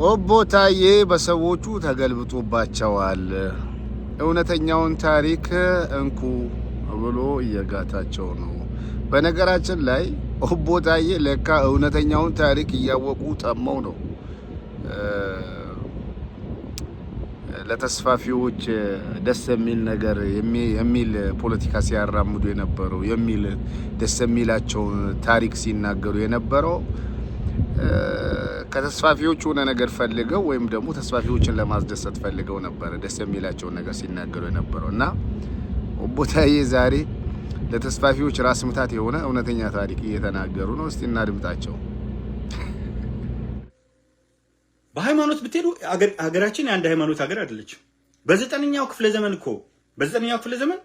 ኦቦ ታዬ በሰዎቹ ተገልብጦባቸዋል። እውነተኛውን ታሪክ እንኩ ብሎ እየጋታቸው ነው። በነገራችን ላይ ኦቦ ታዬ ለካ እውነተኛውን ታሪክ እያወቁ ጠመው ነው ለተስፋፊዎች ደስ የሚል ነገር የሚል ፖለቲካ ሲያራምዱ የነበረው የሚል ደስ የሚላቸውን ታሪክ ሲናገሩ የነበረው ከተስፋፊዎች ሆነ ነገር ፈልገው ወይም ደግሞ ተስፋፊዎችን ለማስደሰት ፈልገው ነበር ደስ የሚላቸውን ነገር ሲናገሩ የነበረው እና ኦቦ ታዬ ዛሬ ለተስፋፊዎች ራስ ምታት የሆነ እውነተኛ ታሪክ እየተናገሩ ነው። እስቲ እናድምጣቸው። በሃይማኖት ብትሄዱ ሀገራችን የአንድ ሃይማኖት ሀገር አይደለችም። በዘጠነኛው ክፍለ ዘመን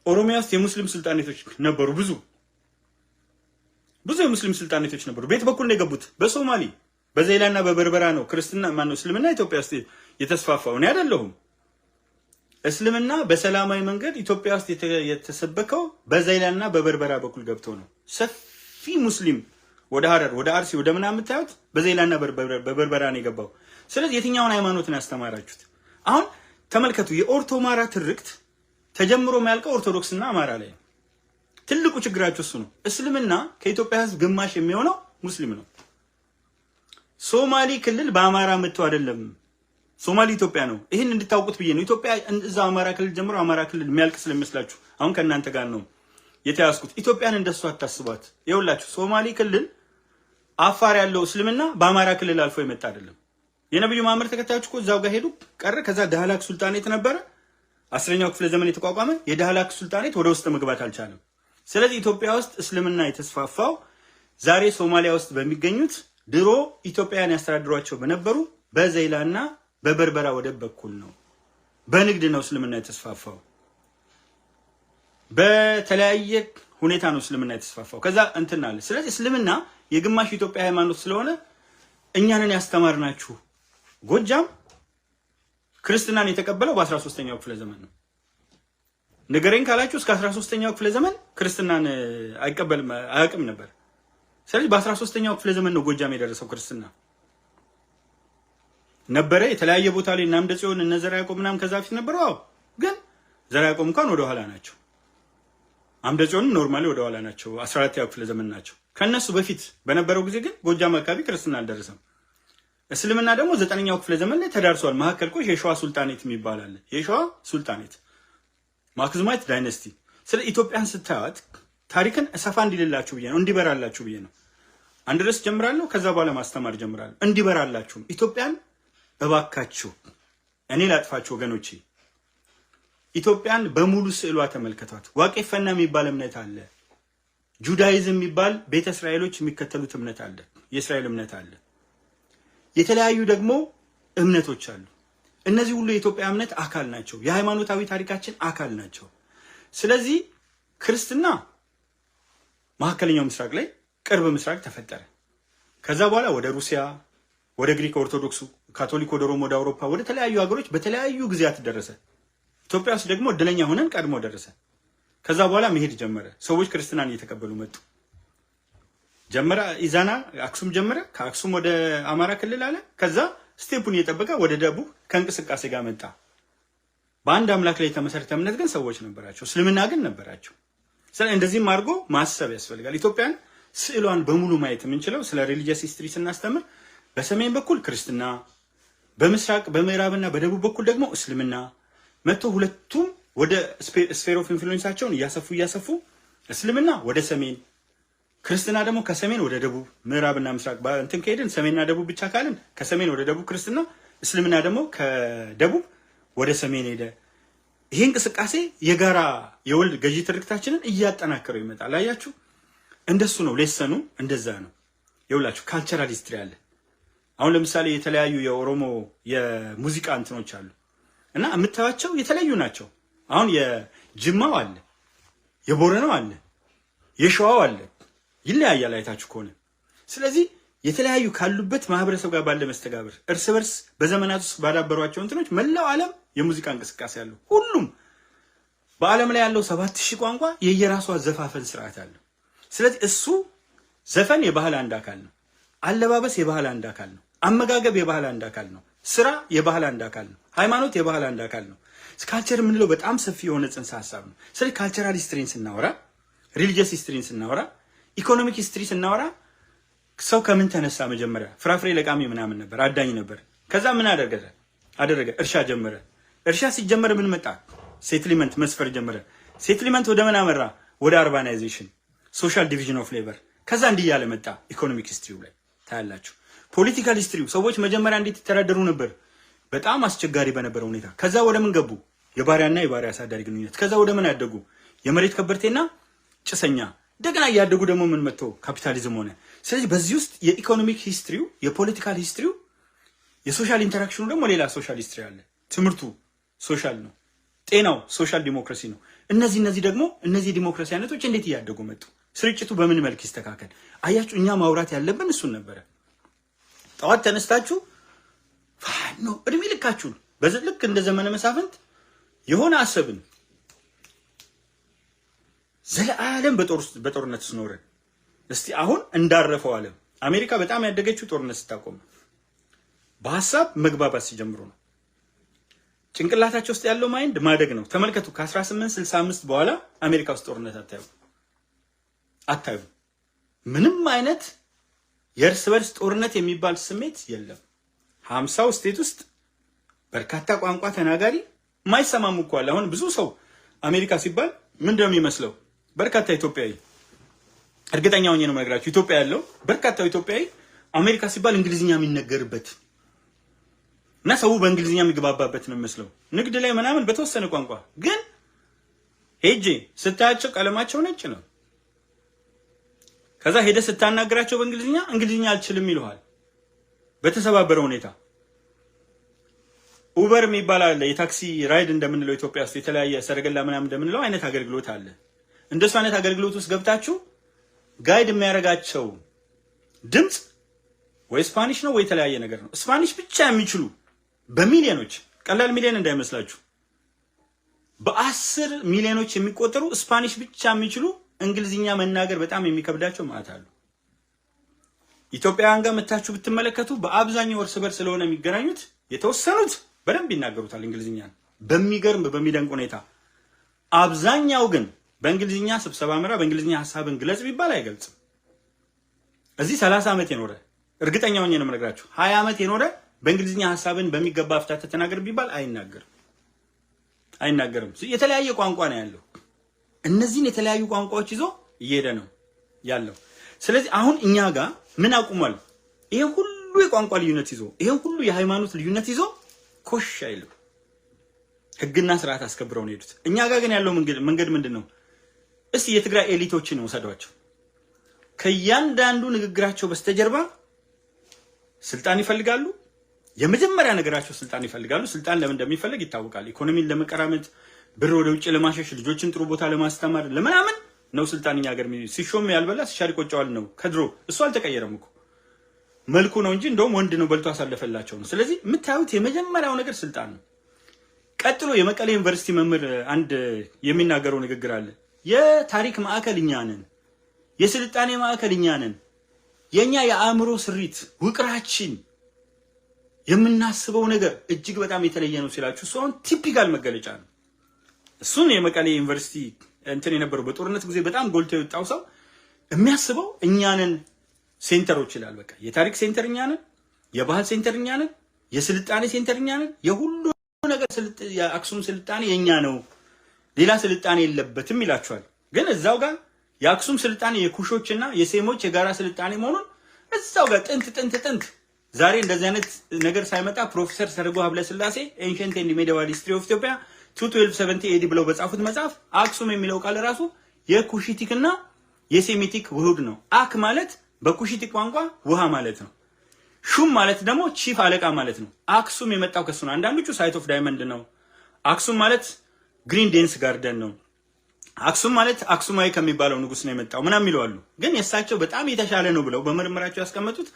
ኦሮሚያ ውስጥ የሙስሊም ሱልጣኔቶች ነበሩ። ብዙ የሙስሊም ሱልጣኔቶች ነበሩ። ቤት በኩል ነው የገቡት። በሶማሊ በዘይላና በበርበራ ነው ክርስትና ማነው እስልምና ኢትዮጵያ ውስጥ የተስፋፋው። እኔ አይደለሁም። እስልምና በሰላማዊ መንገድ ኢትዮጵያ ውስጥ የተሰበከው በዘይላና በበርበራ በኩል ገብቶ ነው። ሰፊ ሙስሊም ወደ ሐረር ወደ አርሲ ወደ ምናምን የምታዩት በዘይላና በበርበራ ነው የገባው። ስለዚህ የትኛውን ሃይማኖት ነው ያስተማራችሁት? አሁን ተመልከቱ። የኦርቶማራ ትርክት ተጀምሮ የሚያልቀው ኦርቶዶክስና አማራ ላይ ነው። ትልቁ ችግራችሁ እሱ ነው። እስልምና ከኢትዮጵያ ሕዝብ ግማሽ የሚሆነው ሙስሊም ነው። ሶማሊ ክልል በአማራ መጥቶ አይደለም። ሶማሊ ኢትዮጵያ ነው። ይህን እንድታውቁት ብዬ ነው። ኢትዮጵያ እዛ አማራ ክልል ጀምሮ አማራ ክልል የሚያልቅ ስለሚመስላችሁ አሁን ከእናንተ ጋር ነው የተያዝኩት። ኢትዮጵያን እንደሱ አታስቧት። ይኸውላችሁ ሶማሊ ክልል አፋር ያለው እስልምና በአማራ ክልል አልፎ የመጣ አይደለም። የነብዩ መሐመድ ተከታዮች እኮ እዛው ጋር ሄዱ ቀረ። ከዛ ዳህላክ ሱልጣኔት ነበረ 10ኛው ክፍለ ዘመን የተቋቋመ። የዳህላክ ሱልጣኔት ወደ ውስጥ መግባት አልቻለም። ስለዚህ ኢትዮጵያ ውስጥ እስልምና የተስፋፋው ዛሬ ሶማሊያ ውስጥ በሚገኙት ድሮ ኢትዮጵያውያን ያስተዳድሯቸው በነበሩ በዘይላና በበርበራ ወደብ በኩል ነው። በንግድ ነው እስልምና የተስፋፋው። በተለያየ ሁኔታ ነው እስልምና የተስፋፋው። ከዛ እንትን አለ። ስለዚህ እስልምና የግማሽ ኢትዮጵያ ሃይማኖት ስለሆነ እኛንን ያስተማርናችሁ። ጎጃም ክርስትናን የተቀበለው በ13ኛው ክፍለ ዘመን ነው። ንገረኝ ካላችሁ እስከ 13ኛው ክፍለ ዘመን ክርስትናን አይቀበልም አያውቅም ነበር። ስለዚህ በ13ኛው ክፍለ ዘመን ነው ጎጃም የደረሰው ክርስትና ነበረ። የተለያየ ቦታ ላይ እና አምደ ጽዮን እነ ዘርዓ ያዕቆብ ምናምን ከዛ በፊት ነበሩ። አዎ፣ ግን ዘርዓ ያዕቆብ እንኳን ወደ ኋላ ናቸው። አምደ ጽዮን ኖርማሊ ወደ ኋላ ናቸው። 14ኛው ክፍለ ዘመን ናቸው። ከነሱ በፊት በነበረው ጊዜ ግን ጎጃም አካባቢ ክርስትና አልደረሰም። እስልምና ደግሞ 9ኛው ክፍለ ዘመን ላይ ተዳርሷል። መሀከል እኮ የሸዋ ሱልጣኔት የሚባል አለ። የሸዋ ሱልጣኔት ማክዝማይት ዳይነስቲ። ስለ ኢትዮጵያን ስታዩት ታሪክን ሰፋ እንዲልላችሁ ብዬ ነው፣ እንዲበራላችሁ ብዬ ነው። አንድ ርዕስ ጀምራለሁ፣ ከዛ በኋላ ማስተማር ጀምራለሁ። እንዲበራላችሁ ኢትዮጵያን እባካችሁ እኔ ላጥፋችሁ ወገኖቼ። ኢትዮጵያን በሙሉ ስዕሏ ተመልከቷት። ዋቄፈና የሚባል እምነት አለ። ጁዳይዝም የሚባል ቤተ እስራኤሎች የሚከተሉት እምነት አለ። የእስራኤል እምነት አለ። የተለያዩ ደግሞ እምነቶች አሉ። እነዚህ ሁሉ የኢትዮጵያ እምነት አካል ናቸው። የሃይማኖታዊ ታሪካችን አካል ናቸው። ስለዚህ ክርስትና መካከለኛው ምስራቅ ላይ ቅርብ ምስራቅ ተፈጠረ። ከዛ በኋላ ወደ ሩሲያ፣ ወደ ግሪክ ኦርቶዶክሱ፣ ካቶሊክ ወደ ሮም፣ ወደ አውሮፓ፣ ወደ ተለያዩ ሀገሮች በተለያዩ ጊዜያት ደረሰ። ኢትዮጵያ ውስጥ ደግሞ እድለኛ ሆነን ቀድሞ ደረሰ። ከዛ በኋላ መሄድ ጀመረ። ሰዎች ክርስትናን እየተቀበሉ መጡ። ጀመረ ኢዛና አክሱም ጀመረ። ከአክሱም ወደ አማራ ክልል አለ። ከዛ ስቴፑን እየጠበቀ ወደ ደቡብ ከእንቅስቃሴ ጋር መጣ። በአንድ አምላክ ላይ የተመሰረተ እምነት ግን ሰዎች ነበራቸው። እስልምና ግን ነበራቸው። ስለዚህ እንደዚህም አድርጎ ማሰብ ያስፈልጋል። ኢትዮጵያን ስዕሏን በሙሉ ማየት የምንችለው ስለ ሪሊጂየስ ሂስትሪ ስናስተምር በሰሜን በኩል ክርስትና፣ በምስራቅ በምዕራብና በደቡብ በኩል ደግሞ እስልምና መጥቶ ሁለቱም ወደ ስፌር ኦፍ ኢንፍሉዌንሳቸውን እያሰፉ እስልምና ወደ ሰሜን፣ ክርስትና ደግሞ ከሰሜን ወደ ደቡብ፣ ምዕራብና ምስራቅ እንትን ከሄድን ሰሜንና ደቡብ ብቻ ካልን ከሰሜን ወደ ደቡብ ክርስትና፣ እስልምና ደግሞ ከደቡብ ወደ ሰሜን ሄደ። ይሄ እንቅስቃሴ የጋራ የወልድ ገዢ ትርክታችንን እያጠናከረው ይመጣል። አያችሁ፣ እንደሱ ነው። ሌሰኑ እንደዛ ነው። ይኸውላችሁ ካልቸራል ሂስትሪ አለ። አሁን ለምሳሌ የተለያዩ የኦሮሞ የሙዚቃ እንትኖች አሉ እና የምታዩቸው የተለያዩ ናቸው። አሁን የጅማው አለ፣ የቦረናው አለ፣ የሸዋው አለ። ይለያያል አይታችሁ ከሆነ። ስለዚህ የተለያዩ ካሉበት ማህበረሰብ ጋር ባለ መስተጋብር እርስ በርስ በዘመናት ውስጥ ባዳበሯቸው እንትኖች መላው ዓለም የሙዚቃ እንቅስቃሴ አለው። ሁሉም በዓለም ላይ ያለው 7000 ቋንቋ የየራሱ አዘፋፈን ስርዓት አለው። ስለዚህ እሱ ዘፈን የባህል አንድ አካል ነው። አለባበስ የባህል አንድ አካል ነው። አመጋገብ የባህል አንድ አካል ነው። ስራ የባህል አንድ አካል ነው። ሃይማኖት የባህል አንድ አካል ነው። ካልቸር የምንለው በጣም ሰፊ የሆነ ጽንሰ ሀሳብ ነው። ስለዚህ ካልቸራል ሂስትሪን ስናወራ፣ ሪሊጂየስ ሂስትሪን ስናወራ፣ ኢኮኖሚክ ሂስትሪ ስናወራ ሰው ከምን ተነሳ? መጀመሪያ ፍራፍሬ ለቃሚ ምናምን ነበር፣ አዳኝ ነበር። ከዛ ምን አደረገ? እርሻ ጀመረ። እርሻ ሲጀመር ምን መጣ? ሴትልመንት መስፈር ጀመረ። ሴትልመንት ወደ ምን አመራ? ወደ አርባናይዜሽን፣ ሶሻል ዲቪዥን ኦፍ ሌበር። ከዛ እንዲህ ያለ መጣ። ኢኮኖሚክ ሂስትሪው ላይ ታያላችሁ። ፖለቲካል ሂስትሪው ሰዎች መጀመሪያ እንዴት ይተዳደሩ ነበር? በጣም አስቸጋሪ በነበረ ሁኔታ። ከዛ ወደ ምን ገቡ? የባሪያና የባሪያ አሳዳሪ ግንኙነት። ከዛ ወደ ምን ያደጉ? የመሬት ከበርቴና ጭሰኛ። እንደገና እያደጉ ደግሞ ምን መጥቶ? ካፒታሊዝም ሆነ። ስለዚህ በዚህ ውስጥ የኢኮኖሚክ ሂስትሪው፣ የፖለቲካል ሂስትሪው፣ የሶሻል ኢንተራክሽኑ ደግሞ ሌላ ሶሻል ሂስትሪ አለ። ትምህርቱ ሶሻል ነው። ጤናው ሶሻል ዲሞክራሲ ነው። እነዚህ ደግሞ እነዚህ ዲሞክራሲ አይነቶች እንዴት እያደጉ መጡ? ስርጭቱ በምን መልክ ይስተካከል? አያችሁ፣ እኛ ማውራት ያለብን እሱን ነበረ። ጠዋት ተነስታችሁ ፋኖ እድሜ ልካችሁን ልክ እንደ ዘመነ መሳፍንት የሆነ አሰብን ዘለዓለም በጦርነት ስኖረን። እስቲ አሁን እንዳረፈው ዓለም አሜሪካ በጣም ያደገችው ጦርነት ስታቆም በሐሳብ መግባባት ሲጀምሩ ነው። ጭንቅላታቸው ውስጥ ያለው ማይንድ ማደግ ነው። ተመልከቱ፣ ከ1865 በኋላ አሜሪካ ውስጥ ጦርነት አታዩ። ምንም አይነት የእርስ በርስ ጦርነት የሚባል ስሜት የለም። 50 ስቴት ውስጥ በርካታ ቋንቋ ተናጋሪ ማይሰማሙ እኮ አለ። አሁን ብዙ ሰው አሜሪካ ሲባል ምንድነው የሚመስለው? በርካታ ኢትዮጵያዊ፣ እርግጠኛ ሆኜ ነው የምነግራችሁ፣ ኢትዮጵያ ያለው በርካታው ኢትዮጵያዊ አሜሪካ ሲባል እንግሊዝኛ የሚነገርበት እና ሰው በእንግሊዝኛ የሚግባባበት ነው የሚመስለው። ንግድ ላይ ምናምን በተወሰነ ቋንቋ ግን ሄጄ ስታያቸው ቀለማቸው ነጭ ነው። ከዛ ሄደ ስታናገራቸው በእንግሊዝኛ እንግሊዝኛ አልችልም ይልሃል በተሰባበረ ሁኔታ። ኡበር የሚባል አለ፣ የታክሲ ራይድ እንደምንለው ኢትዮጵያ ውስጥ የተለያየ ሰረገላ ምናምን እንደምንለው አይነት አገልግሎት አለ። እንደሱ አይነት አገልግሎት ውስጥ ገብታችሁ ጋይድ የሚያደርጋቸው ድምፅ ወይ ስፓኒሽ ነው ወይ የተለያየ ነገር ነው። ስፓኒሽ ብቻ የሚችሉ በሚሊዮኖች፣ ቀላል ሚሊዮን እንዳይመስላችሁ፣ በ10 ሚሊዮኖች የሚቆጠሩ ስፓኒሽ ብቻ የሚችሉ እንግሊዝኛ መናገር በጣም የሚከብዳቸው ማለት አሉ። ኢትዮጵያውያን ጋር መታችሁ ብትመለከቱ በአብዛኛው እርስ በርስ ስለሆነ የሚገናኙት የተወሰኑት በደንብ ይናገሩታል እንግሊዝኛ በሚገርም በሚደንቅ ሁኔታ። አብዛኛው ግን በእንግሊዝኛ ስብሰባ ምራ፣ በእንግሊዝኛ ሐሳብን ግለጽ ቢባል አይገልጽም። እዚህ 30 ዓመት የኖረ እርግጠኛ ሆኜ ነው የምነግራችሁ፣ 20 ዓመት የኖረ በእንግሊዝኛ ሐሳብን በሚገባ አፍታተ ተናገር ቢባል አይናገርም። የተለያየ ቋንቋ ነው ያለው። እነዚህን የተለያዩ ቋንቋዎች ይዞ እየሄደ ነው ያለው። ስለዚህ አሁን እኛ ጋር ምን አቁሟል? ይሄ ሁሉ የቋንቋ ልዩነት ይዞ፣ ይሄ ሁሉ የሃይማኖት ልዩነት ይዞ ኮሽ አይልም። ህግና ስርዓት አስከብረው ነው ሄዱት። እኛ ጋር ግን ያለው መንገድ ምንድን ነው? እስቲ የትግራይ ኤሊቶችን ወሰዷቸው። ከእያንዳንዱ ንግግራቸው በስተጀርባ ስልጣን ይፈልጋሉ። የመጀመሪያ ነገራቸው ስልጣን ይፈልጋሉ። ስልጣን ለምን እንደሚፈልግ ይታወቃል። ኢኮኖሚን ለመቀራመት፣ ብር ወደ ውጭ ለማሸሽ፣ ልጆችን ጥሩ ቦታ ለማስተማር ለምናምን ነው ስልጣን። እኛ ሀገር ሲሾም ያልበላ ሲሻር ይቆጨዋል ነው ከድሮ። እሱ አልተቀየረም እኮ መልኩ ነው እንጂ እንደውም ወንድ ነው በልቶ አሳለፈላቸው ነው። ስለዚህ የምታዩት የመጀመሪያው ነገር ስልጣን ነው። ቀጥሎ የመቀሌ ዩኒቨርሲቲ መምህር አንድ የሚናገረው ንግግር አለ። የታሪክ ማዕከል እኛ ነን፣ የስልጣኔ ማዕከል እኛ ነን። የኛ የአእምሮ ስሪት ውቅራችን የምናስበው ነገር እጅግ በጣም የተለየ ነው ሲላችሁ እሱ አሁን ቲፒካል መገለጫ ነው። እሱን የመቀሌ ዩኒቨርሲቲ እንትን የነበረው በጦርነት ጊዜ በጣም ጎልቶ የወጣው ሰው የሚያስበው እኛንን ሴንተሮች ይላል። በቃ የታሪክ ሴንተር እኛ ነን፣ የባህል ሴንተር እኛ ነን፣ የስልጣኔ ሴንተር እኛ ነን። የሁሉ ነገር የአክሱም ስልጣኔ የኛ ነው፣ ሌላ ስልጣኔ የለበትም ይላችኋል። ግን እዛው ጋር የአክሱም ስልጣኔ የኩሾችና የሴሞች የጋራ ስልጣኔ መሆኑን እዛው ጋር ጥንት ዛሬ እንደዚህ አይነት ነገር ሳይመጣ ፕሮፌሰር ሰርጎ ሀብለስላሴ ኤንሸንት ኤንድ ሜዲቫል ሂስትሪ ኦፍ ኢትዮጵያ 1270 ኤዲ ብለው በጻፉት መጽሐፍ አክሱም የሚለው ቃል ራሱ የኩሽቲክና የሴሚቲክ ውህድ ነው። አክ ማለት በኩሽቲክ ቋንቋ ውሃ ማለት ነው። ሹም ማለት ደግሞ ቺፍ አለቃ ማለት ነው። አክሱም የመጣው ከሱ ነው። አንዳንዶቹ ሳይት ኦፍ ዳይመንድ ነው። አክሱም ማለት ግሪን ዴንስ ጋርደን ነው። አክሱም ማለት አክሱማዊ ከሚባለው ንጉስ ነው የመጣው ምናምን ይለዋሉ። ግን የእሳቸው በጣም የተሻለ ነው ብለው በምርምራቸው ያስቀመጡት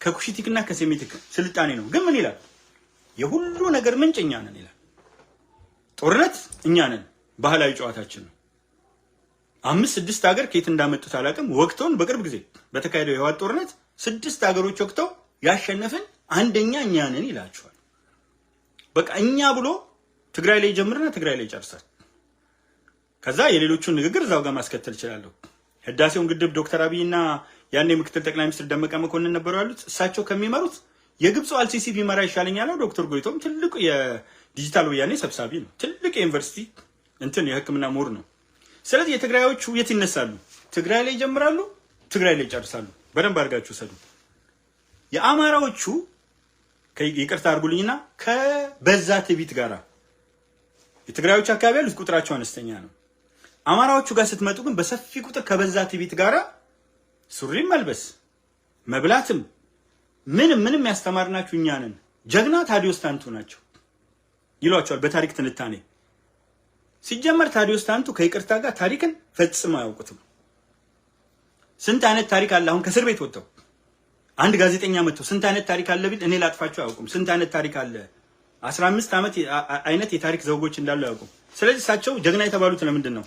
ከኩሽቲክና ከሴሚቲክ ስልጣኔ ነው። ግን ምን ይላል? የሁሉ ነገር ምንጭ እኛ ነን ይላል። ጦርነት እኛ ነን፣ ባህላዊ ጨዋታችን ነው። 5-6 ሀገር ከየት እንዳመጡት አላውቅም። ወቅተውን በቅርብ ጊዜ በተካሄደው የህወሓት ጦርነት 6 ሀገሮች ወቅተው ያሸነፍን አንደኛ እኛ ነን ይላችኋል። በቃ እኛ ብሎ ትግራይ ላይ ጀምርና ትግራይ ላይ ይጨርሳል። ከዛ የሌሎቹን ንግግር እዛው ጋር ማስከተል ይችላል። ህዳሴውን ግድብ ዶክተር አብይና ያኔ ምክትል ጠቅላይ ሚኒስትር ደመቀ መኮንን ነበሩ ያሉት። እሳቸው ከሚመሩት የግብፁ አልሲሲ ቢመራ ይሻለኛል። ዶክተር ጎይቶም ትልቁ የዲጂታል ወያኔ ሰብሳቢ ነው። ትልቅ የዩኒቨርሲቲ የህክምና ምሁር ነው። ስለዚህ የትግራዮቹ የት ይነሳሉ? ትግራይ ላይ ይጀምራሉ፣ ትግራይ ላይ ይጨርሳሉ። በደንብ አድርጋችሁ ሰዱ። የአማራዎቹ ይቅርታ አድርጉልኝና ከበዛ ትዕቢት ጋራ የትግራዮች አካባቢ ያሉት ቁጥራቸው አነስተኛ ነው። አማራዎቹ ጋር ስትመጡ ግን በሰፊ ቁጥር ከበዛ ትዕቢት ጋራ ሱሪም መልበስ መብላትም ምንም ያስተማርናችሁ እኛ ነን፣ ጀግና ታዲዮስ ታንቱ ናቸው ይሏቸዋል በታሪክ ትንታኔ። ሲጀመር ታዲዮስ ታንቱ ከይቅርታ ጋር ታሪክን ፈጽመው አያውቁትም። ስንት አይነት ታሪክ አለ። አሁን ከእስር ቤት ወጥተው አንድ ጋዜጠኛ መጥቶ ስንት አይነት ታሪክ አለ ቢል እኔ ላጥፋቸው አያውቁም። ስንት አይነት ታሪክ አለ፣ 15 ዓመት አይነት የታሪክ ዘውጎች እንዳሉ አያውቁም። ስለዚህ እሳቸው ጀግና የተባሉት ለምንድን ነው?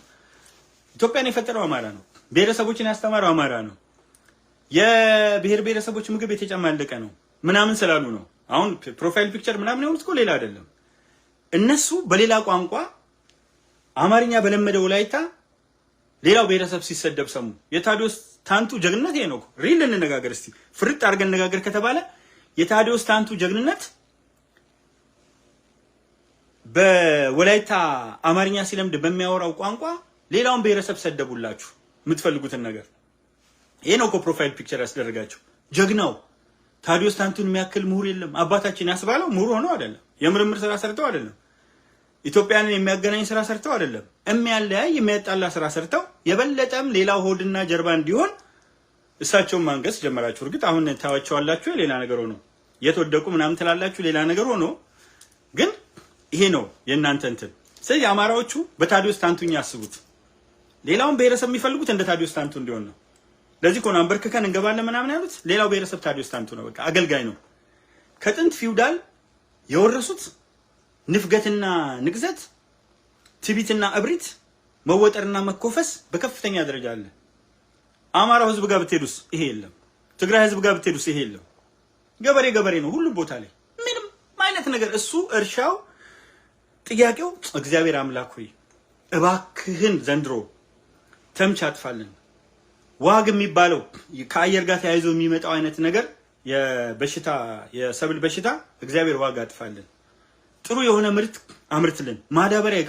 ኢትዮጵያን የፈጠረው አማራ ነው። ብሔረሰቦችን ያስተማረው አማራ ነው። የብሔር ብሔረሰቦች ምግብ የተጨማለቀ ነው ምናምን ስላሉ ነው። አሁን ፕሮፋይል ፒክቸር ምናምን የሆኑት እኮ ሌላ አይደለም። እነሱ በሌላ ቋንቋ አማርኛ በለመደ ወላይታ ሌላው ብሔረሰብ ሲሰደብ ሰሙ። የታዲዮስ ታንቱ ጀግንነት ይሄ ነው። ሪል እንነጋገር እስቲ፣ ፍርጥ አድርገን እንነጋገር ከተባለ የታዲዮስ ታንቱ ጀግንነት በወላይታ አማርኛ ሲለምድ በሚያወራው ቋንቋ ሌላውን ብሔረሰብ ሰደቡላችሁ የምትፈልጉትን ነገር። ይሄ ነው እኮ ፕሮፋይል ፒክቸር ያስደረጋቸው። ጀግናው ታዲዮስ ታንቱን የሚያክል ምሁር የለም። አባታችን ያስባለው ምሁር ሆነው አይደለም፣ የምርምር ስራ ሰርተው አይደለም፣ ኢትዮጵያንን የሚያገናኝ ስራ ሰርተው አይደለም፣ የሚያለያይ የሚያጣላ ስራ ሰርተው የበለጠም ሌላው ሆድና ጀርባ እንዲሆን እሳቸውን ማንገስ ጀመራችሁ። እርግጥ አሁን ታዋቸዋላችሁ ሌላ ነገር ሆኖ የተወደቁ ምናምን ትላላችሁ ሌላ ነገር ሆኖ፣ ግን ይሄ ነው የእናንተ እንትን። ስለዚህ አማራዎቹ በታዲዮስ ታንቱኛ ያስቡት። ሌላውን ብሔረሰብ የሚፈልጉት እንደ ታዲዮስ ታንቱ እንዲሆን ነው። ለዚህ እኮ ነው አንበርክከን እንገባለን ምናምን ያሉት። ሌላው ብሔረሰብ ታዲዮስ ታንቱ ነው፣ በቃ አገልጋይ ነው። ከጥንት ፊውዳል የወረሱት ንፍገትና ንቅዘት፣ ትቢትና እብሪት፣ መወጠርና መኮፈስ በከፍተኛ ደረጃ አለ። አማራው ህዝብ ጋር ብትሄዱስ ይሄ የለም። ትግራይ ህዝብ ጋር ብትሄዱስ ይሄ የለም። ገበሬ ነው ሁሉም ቦታ ላይ ምንም አይነት ነገር። እሱ እርሻው ጥያቄው እግዚአብሔር አምላክ ሆይ እባክህን ዘንድሮ ተምች አጥፋልን። ዋግ የሚባለው ከአየር ጋር ተያይዞ የሚመጣው አይነት ነገር የበሽታ የሰብል በሽታ እግዚአብሔር ዋግ አጥፋልን። ጥሩ የሆነ ምርት አምርትልን። ማዳበሪያ